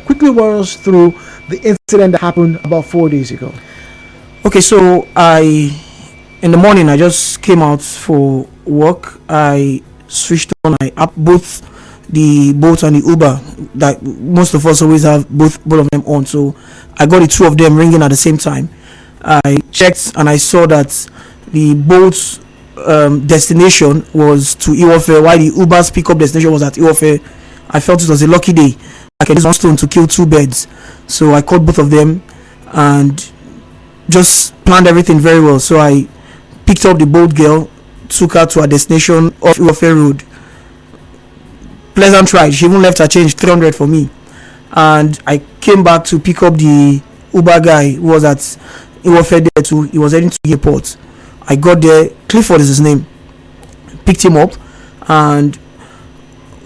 Quickly run us through the incident that happened about 4 days ago. Okay, so in the morning, I just came out for work. I switched on my app, both the Bolt and the Uber. That most of us always have both of them on. So I got the two of them ringing at the same time. I checked and I saw that the Bolt's destination was to Iwofe, while the Uber's pickup destination was at Iwofe. I felt it was a lucky day. I can use one stone to kill two birds. So I called both of them and just planned everything very well. So I picked up the Bolt girl, took her to her destination off Iwofe Road. Pleasant ride. She even left her change 300 for me. And I came back to pick up the Uber guy who was at Iwofe there too. He was heading to the airport. I got there. Clifford is his name. Picked him up. And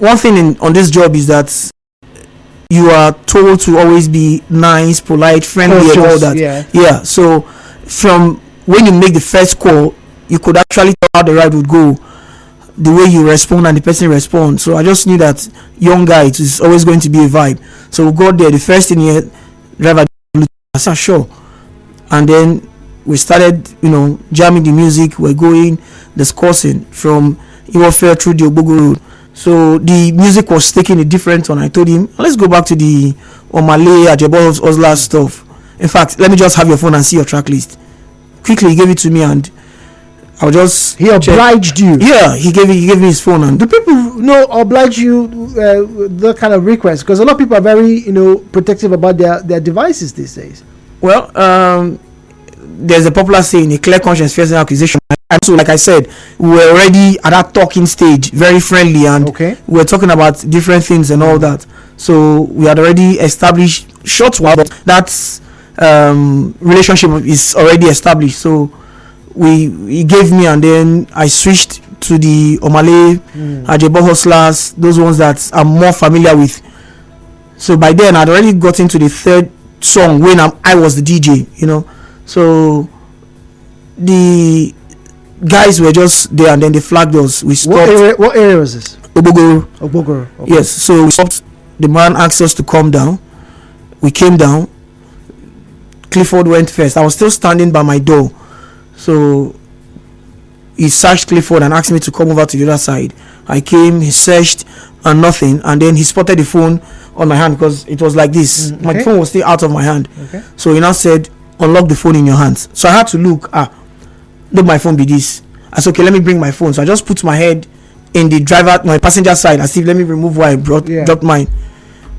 one thing on this job is that you are told to always be nice, polite, friendly, and all that. Yeah. So from when you make the first call, you could actually tell how the ride would go, the way you respond and the person responds. So I just knew that young guy, it is always going to be a vibe. So we got there. The first thing here, driver, I said sure, and then we started, jamming the music. We're going, discussing from Iwofe through the Ogbogoro Road. So the music was taking a different one. I told him, let's go back to the Omale, Ajebo, Osla stuff. In fact, let me just have your phone and see your track list. Quickly, he gave it to me and I'll just... He obliged you? Yeah, he gave me his phone. And do people oblige you that kind of request? Because a lot of people are very, protective about their devices these days. Well, there's a popular saying, a clear conscience fears an accusation. And so, like I said, we were already at that talking stage, very friendly, and we were talking about different things and all that. So we had already established short while, but that relationship is already established. So he gave me, and then I switched to the Omale, Ajebo hustlers, those ones that I'm more familiar with. So by then I'd already gotten to the third song when I was the DJ, So the guys were just there, and then they flagged us. We stopped. What area was this? Ogbogoro. Okay. Yes. So we stopped. The man asked us to come down. We came down. Clifford went first. I was still standing by my door. So he searched Clifford and asked me to come over to the other side. I came, he searched and nothing, and then he spotted the phone on my hand because it was like this. My phone was still out of my hand. So he now said, unlock the phone in your hands. So I had to look. Look, my phone be this. I said, okay, let me bring my phone. So I just put my head in the my passenger side. I said, let me remove where I dropped mine.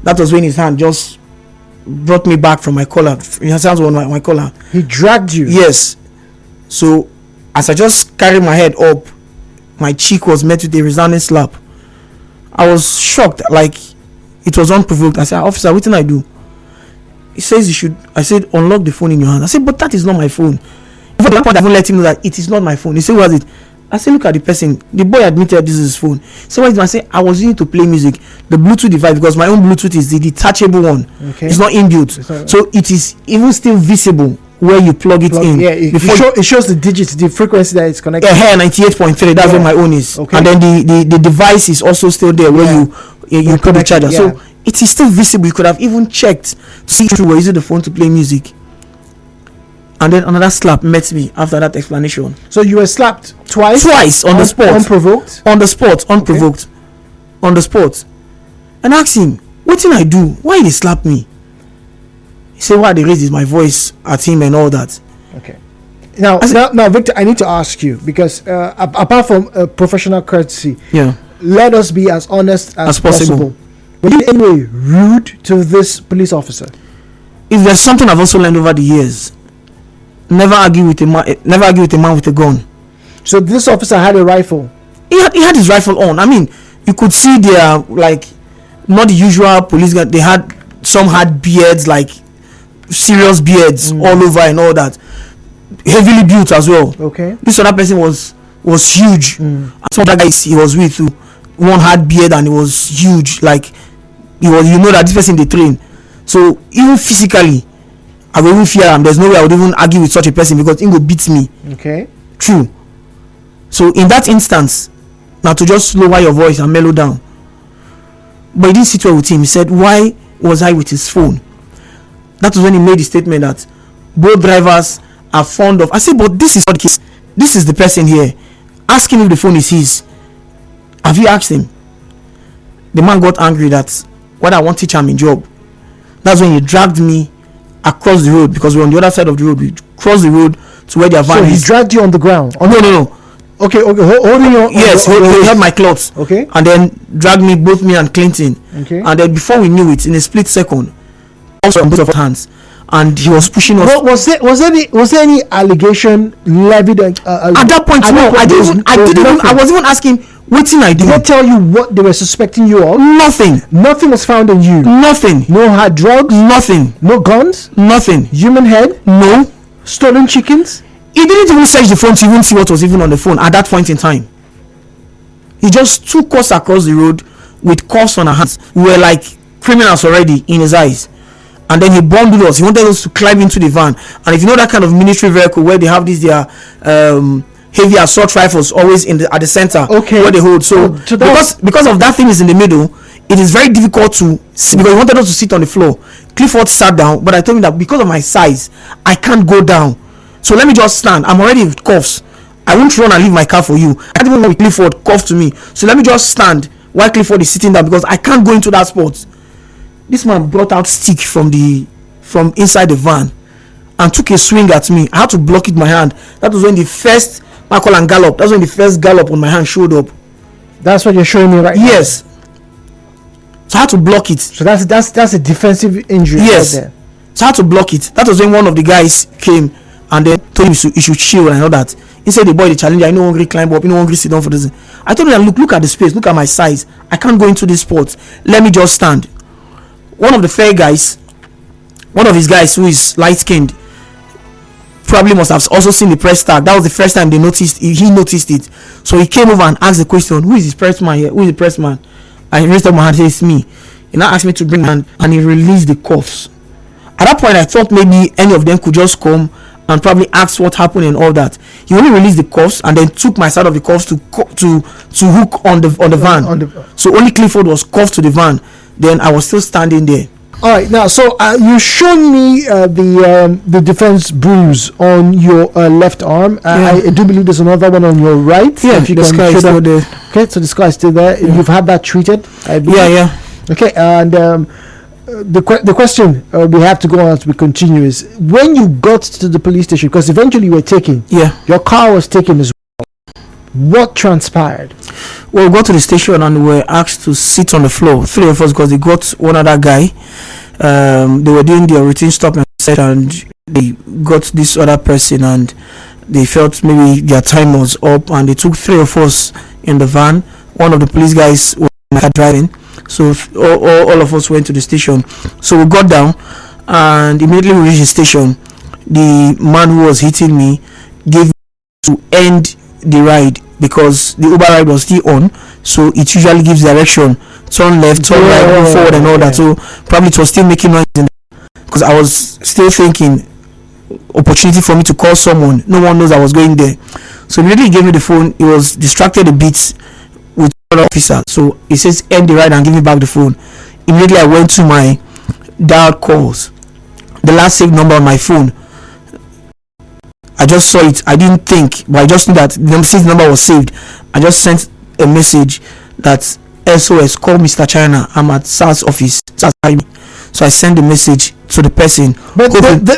That was when his hand just brought me back from my collar. His hands were on my collar. He dragged you? Yes. So as I just carried my head up, my cheek was met with a resounding slap. I was shocked, like it was unprovoked. I said, officer, what did I do? He says you should. I said, unlock the phone in your hand. I said, but that is not my phone. At that point, I won't let him know that it is not my phone. He said, what is it? I said, look at the person. The boy admitted this is his phone. So what is it? I said, I was using it to play music. The Bluetooth device, because my own Bluetooth is the detachable one. It's not inbuilt. So it is even still visible where you plug it in. Yeah, it shows the digits, the frequency that it's connected. Yeah, 98.3. That's what my own is. And then the device is also still there where you put the charger. So it is still visible. You could have even checked to see if you were using the phone to play music. And then another slap met me after that explanation. So you were slapped twice? Twice on the spot. Unprovoked? On the spot, unprovoked. On the spot. And I asked him, what did I do? Why did he slap me? He said, why they raised my voice at him and all that. Okay. Now, Victor, I need to ask you, because apart from professional courtesy, let us be as honest as possible. Were you in any way rude to this police officer? If there's something I've also learned over the years, never argue with a man with a gun. So this officer had a rifle? He had his rifle on. I mean, you could see they are like not the usual police guard. Some had beards, like serious beards all over and all that. Heavily built as well. Okay. This other person was huge. And some other guys he was with too. One had beard and he was huge. Like he was, that this person they train. So even physically, I will even fear him. There's no way I would even argue with such a person because he will beat me. Okay. True. So in that instance, now to just lower your voice and mellow down. But he didn't sit well with him. He said, why was I with his phone? That was when he made the statement that both drivers are fond of. I said, but this is not the case. This is the person here. Ask him if the phone is his. Have you asked him? The man got angry that what I want to teach him in job. That's when he dragged me across the road, because we're on the other side of the road. We crossed the road to where their van is. So he dragged you on the ground? No. Okay, holding your... Yes, he held my clothes. Okay. And then dragged me, both me and Clinton. Okay. And then before we knew it, in a split second, also on both of our hands, and he was pushing us. Well, was there any allegation levied at that point? No, I was even asking, what thing I did. Did they tell you what they were suspecting you of? Nothing. Nothing was found in you? Nothing. No hard drugs? Nothing. No guns? Nothing. Human head? No. Stolen chickens? He didn't even search the phone to even see what was even on the phone at that point in time. He just took us across the road with cuffs on our hands. We were like criminals already in his eyes. And then he bundled us. He wanted us to climb into the van. And if you know that kind of military vehicle where they have these their heavy assault rifles always at the center, okay, where they hold. So because of that thing is in the middle, it is very difficult to see, because he wanted us to sit on the floor. Clifford sat down, but I told him that because of my size, I can't go down. So let me just stand. I'm already with cuffs. I won't run and leave my car for you. I can't even know with Clifford cuffed to me. So let me just stand while Clifford is sitting down, because I can't go into that spot. This man brought out stick from inside the van and took a swing at me. I had to block it with my hand. That was when the first Michael and gallop. That's when the first gallop on my hand showed up. That's what you're showing me right now? Yes. So I had to block it. So that's a defensive injury. Yes. Right there. So I had to block it. That was when one of the guys came and then told him he should chill and all that. He said, the boy, the challenger, I no longer climb up, I no longer sit down for this. I told him, look at the space, look at my size. I can't go into this spot. Let me just stand. One of the fair guys, one of his guys who is light-skinned, probably must have also seen the press tag. That was the first time he noticed it. So he came over and asked the question, who is this press man here? Who is the press man? I raised up my hand and said, it's me. He now asked me to bring my hand, and he released the cuffs. At that point, I thought maybe any of them could just come and probably ask what happened and all that. He only released the cuffs and then took my side of the cuffs to hook on the van. So only Clifford was cuffed to the van. Then I was still standing there. All right, now so you shown me the defense bruise on your left arm. I do believe there's another one on your right. Yeah, if you the scar is still there. Okay, so the scar is still there. Yeah. You've had that treated, I believe. Yeah. Okay, and the question we have to go on as we continue is, when you got to the police station, because eventually you were taken. Yeah. Your car was taken as well. What transpired? Well, we got to the station and we were asked to sit on the floor. 3 of us, because they got one other guy. They were doing their routine stop and set, and they got this other person, and they felt maybe their time was up, and they took 3 of us in the van. One of the police guys was driving, so all of us went to the station. So we got down, and immediately we reached the station. The man who was hitting me gave me to end the ride, because the Uber ride was still on, so it usually gives direction, turn left, turn right, move forward and all that. So probably it was still making noise, because I was still thinking opportunity for me to call someone. No one knows I was going there. So immediately he gave me the phone. He was distracted a bit with another officer, so he says end the ride and give me back the phone. Immediately I went to my dialed calls, the last saved number on my phone. I just saw it. I didn't think, but I just knew that the number was saved. I just sent a message that SOS, call Mr. China. I'm at SARS office. So I sent the message to the person. But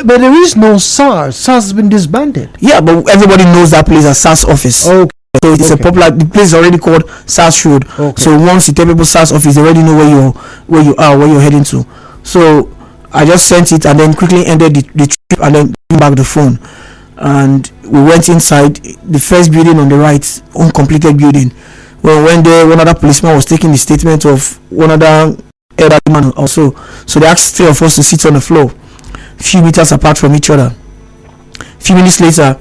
there is no SARS. SARS has been disbanded. Yeah, but everybody knows that place as SARS office. Okay. So it's a popular. The place is already called SARS Road. Okay. So once you tell people SARS office, they already know where you are, where you're heading to. So I just sent it and then quickly ended the trip and then came back the phone. And we went inside the first building on the right, uncompleted building. Well, when one other policeman was taking the statement of one other elderly man also, so they asked 3 of us to sit on the floor, few meters apart from each other. Few minutes later,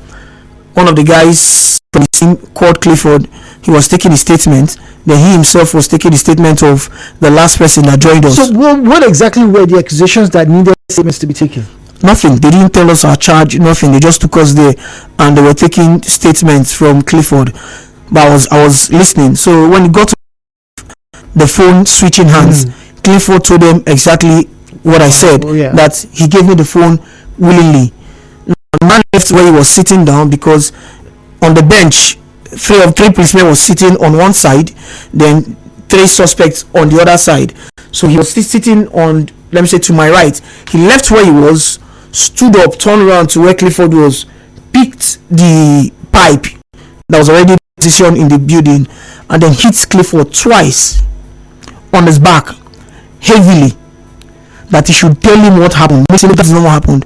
one of the guys from the team called Clifford. He was taking the statement. Then he himself was taking the statement of the last person that joined us. So what exactly were the accusations that needed statements to be taken? Nothing. They didn't tell us our charge. Nothing. They just took us there, and they were taking statements from Clifford. But I was listening. So when it got to the phone switching hands, Clifford told them exactly what I said, that he gave me the phone willingly. The man left where he was sitting down because on the bench, three policemen was sitting on one side, then 3 suspects on the other side. So he was sitting on, let me say, to my right. He left where he was, stood up, turned around to where Clifford was, picked the pipe that was already positioned in the building, and then hit Clifford twice on his back heavily, that he should tell him what happened. Basically, that's not what happened.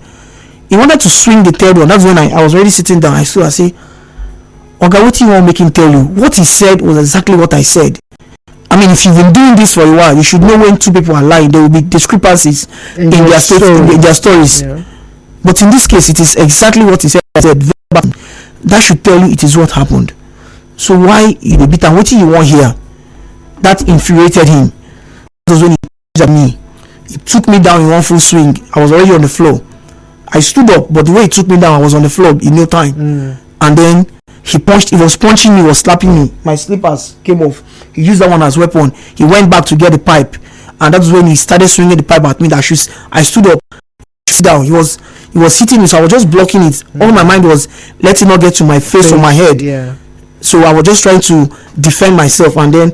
He wanted to swing the third one. That's when I was already sitting down. I stood, I say, Oga, what do you want to make him tell you? What he said was exactly what I said. I mean, if you've been doing this for a while, you should know when 2 people are lying. There will be discrepancies in their stories. Yeah. But in this case, it is exactly what he said. That should tell you it is what happened. So why you beat him? What do you want here? That infuriated him. That was when he at me. He took me down in one full swing. I was already on the floor. I stood up, but the way he took me down, I was on the floor in no time. And then he was punching me, was slapping me. My slippers came off. He used that one as weapon. He went back to get the pipe, and that was when he started swinging the pipe at me. I stood up, down. He was hitting me, so I was just blocking it. All my mind was, let it not get to my face or my head. Yeah. So I was just trying to defend myself, and then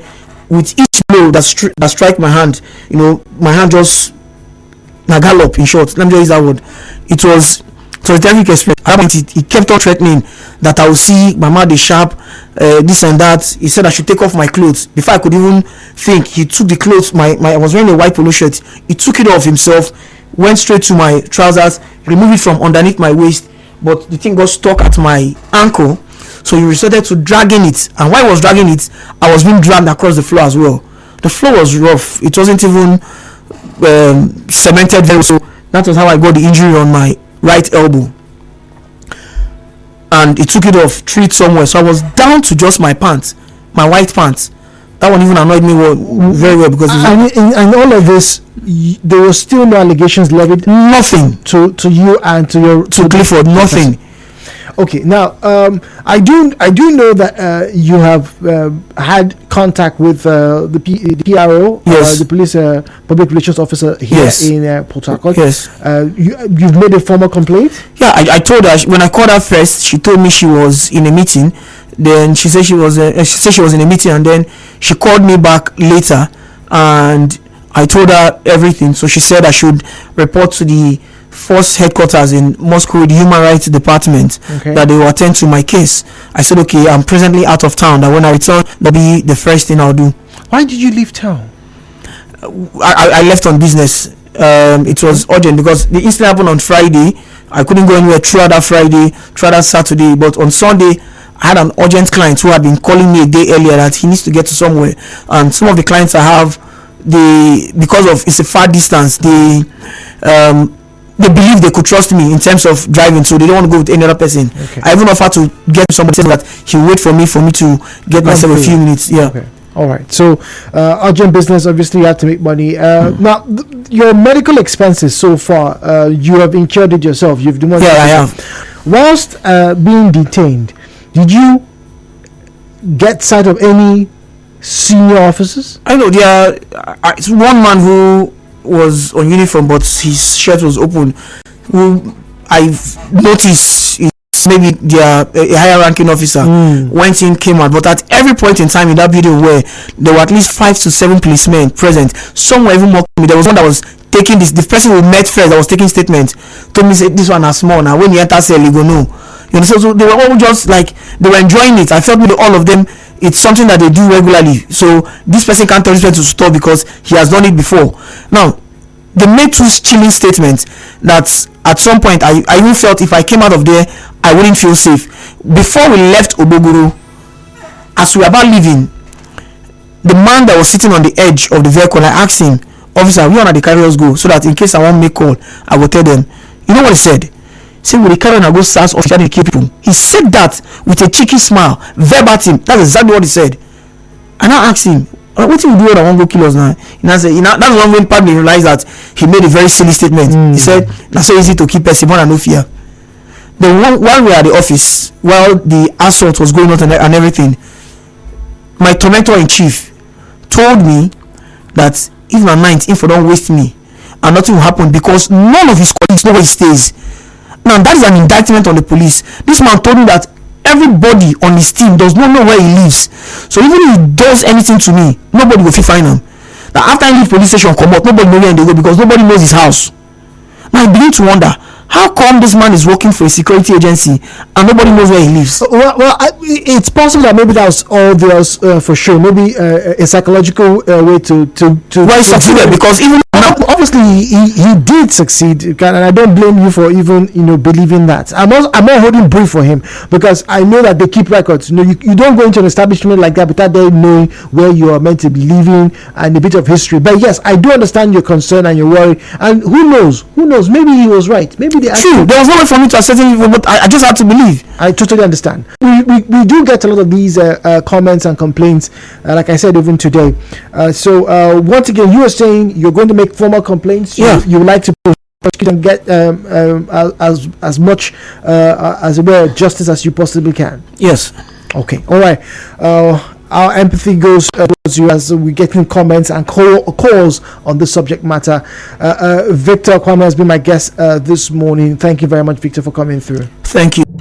with each blow that strike my hand, my hand just gallop. In short, let me just use that word. It was a terrific experience. He kept on threatening that I will see my mouth is sharp, this and that. He said I should take off my clothes. Before I could even think, he took the clothes. I was wearing a white polo shirt. He took it off himself, went straight to my trousers, removed it from underneath my waist, but the thing got stuck at my ankle. So he resorted to dragging it, and while I was dragging it, I was being dragged across the floor as well. The floor was rough. It wasn't even cemented very, so that was how I got the injury on my right elbow. And he took it off, threw it somewhere, so I was down to just my pants, my white pants. That one even annoyed me very well, because and all of this, there was still no allegations levied. Nothing to you and to Clifford. Nothing. Okay, now I do know that you have had contact with the PRO, yes. The police public relations officer here, yes. in Port Harcourt. Yes. You've made a formal complaint? Yeah, I told her when I called her first. She told me she was in a meeting. Then she said she was in a meeting, and then she called me back later, and I told her everything. So she said I should report to the force headquarters in Moscow, the human rights department, that they will attend to my case. I said, okay, I'm presently out of town, that when I return, that'll be the first thing I'll do. Why did you leave town? I left on business. It was urgent because the incident happened on Friday. I couldn't go anywhere throughout that Friday, throughout that Saturday, but on Sunday I had an urgent client who had been calling me a day earlier that he needs to get to somewhere, and some of the clients I have, because of it's a far distance, they believe they could trust me in terms of driving, so they don't want to go with any other person. I even offered to get somebody that he'll wait for me to get myself a few minutes. All right, so urgent business, obviously you have to make money. Now your medical expenses so far, you have incurred it yourself. You've done I have. Whilst being detained, did you get sight of any senior officers? I know there it's one man who was on uniform, but his shirt was open, who I've noticed is maybe a higher ranking officer. Went in, came out, but at every point in time in that video where there were at least 5 to 7 policemen present, some were even mocking me. There was one that was taking the person we met first that was taking statement, told me, say, this one is small, now when you enter cell you go know. You know, so they were all just like, they were enjoying it. I felt with all of them, it's something that they do regularly, so this person can't tell this person to stop because he has done it before. Now they made 2 chilling statements that at some point I even felt if I came out of there I wouldn't feel safe. Before we left Ogbogoro, as we were about leaving, the man that was sitting on the edge of the vehicle, I asked him, officer, we want to carry us go, so that in case I want to make call I will tell them. You know what he said? Say, will they carry on and go start off trying to kill people? He said that with a cheeky smile, verbatim. That's exactly what he said. And I asked him, what do you do when I want to go kill us now? And I said, that's one when probably realized that he made a very silly statement. He said, that's so easy to keep person, more than no fear. Then while we were at the office, while the assault was going on and everything, my tormentor in chief told me that if my mind, if I don't waste me, and nothing will happen because none of his colleagues know where he stays. Now that is an indictment on the police. This man told me that everybody on his team does not know where he lives. So even if he does anything to me, nobody will find him. Now after I leave police station, come out, nobody knows where they go because nobody knows his house. Now I begin to wonder, how come this man is working for a security agency and nobody knows where he lives? Well, it's possible that maybe that was all there was for sure. Maybe a psychological way to. Well, he succeeded because even obviously he did succeed, and I don't blame you for even believing that. I'm not holding brief for him because I know that they keep records. You don't go into an establishment like that without them knowing where you are meant to be living and a bit of history. But yes, I do understand your concern and your worry. And who knows? Maybe he was right. Maybe true. There was no way for me to assess it, but I just had to believe. I totally understand. We do get a lot of these comments and complaints, like I said, even today. So once again, you were saying you're going to make formal complaints. Yeah. You would like to prosecute and get as much as a way of justice as you possibly can. Yes. Okay. All right. Our empathy goes towards you as we get in comments and calls on this subject matter. Victor Kwame has been my guest this morning. Thank you very much, Victor, for coming through. Thank you.